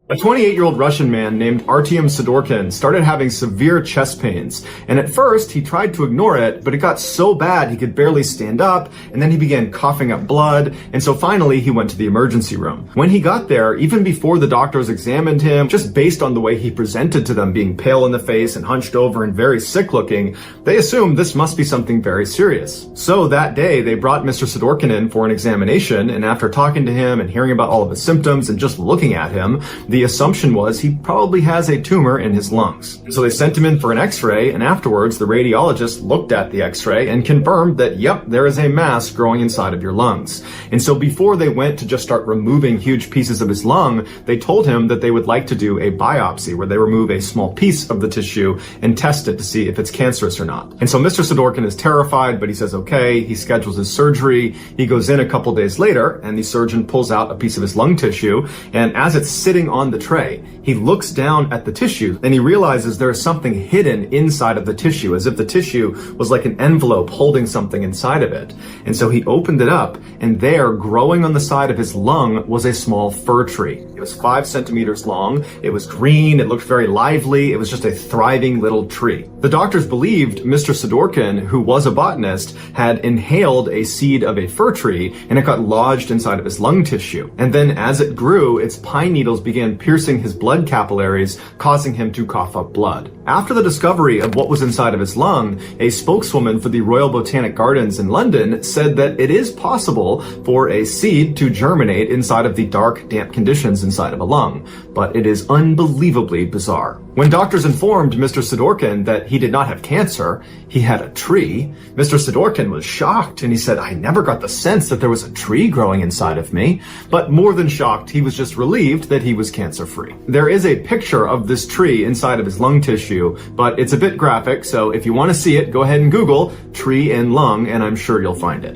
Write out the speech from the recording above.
A 28-year-old Russian man named Artyom Sidorkin started having severe chest pains, and at first he tried to ignore it, but it got so bad he could barely stand up, and then he began coughing up blood, and so finally he went to the emergency room. When he got there, even before the doctors examined him, just based on the way he presented to them, being pale in the face and hunched over and very sick looking, they assumed this must be something very serious. So that day they brought Mr. Sidorkin in for an examination, and after talking to him and hearing about all of his symptoms and just looking at him, the assumption was he probably has a tumor in his lungs. So they sent him in for an x-ray, and afterwards the radiologist looked at the x-ray and confirmed that, yep, there is a mass growing inside of your lungs. And so before they went to just start removing huge pieces of his lung, they told him that they would like to do a biopsy where they remove a small piece of the tissue and test it to see if it's cancerous or not. And so Mr. Sidorkin is terrified, but he says okay, he schedules his surgery, he goes in a couple days later, and the surgeon pulls out a piece of his lung tissue, and as it's sitting on the tray, he looks down at the tissue and he realizes there is something hidden inside of the tissue, as if the tissue was like an envelope holding something inside of it. And so he opened it up, and there, growing on the side of his lung, was a small fir tree. It was 5 centimeters long, it was green, it looked very lively, it was just a thriving little tree. The doctors believed Mr. Sidorkin, who was a botanist, had inhaled a seed of a fir tree, and it got lodged inside of his lung tissue. And then as it grew, its pine needles began piercing his blood capillaries, causing him to cough up blood. After the discovery of what was inside of his lung, a spokeswoman for the Royal Botanic Gardens in London said that it is possible for a seed to germinate inside of the dark, damp conditions inside of a lung, but it is unbelievably bizarre. When doctors informed Mr. Sidorkin that he did not have cancer, he had a tree, Mr. Sidorkin was shocked, and he said, "I never got the sense that there was a tree growing inside of me." But more than shocked, he was just relieved that he was cancer-free. There is a picture of this tree inside of his lung tissue, but it's a bit graphic, so if you want to see it, go ahead and Google tree in lung, and I'm sure you'll find it.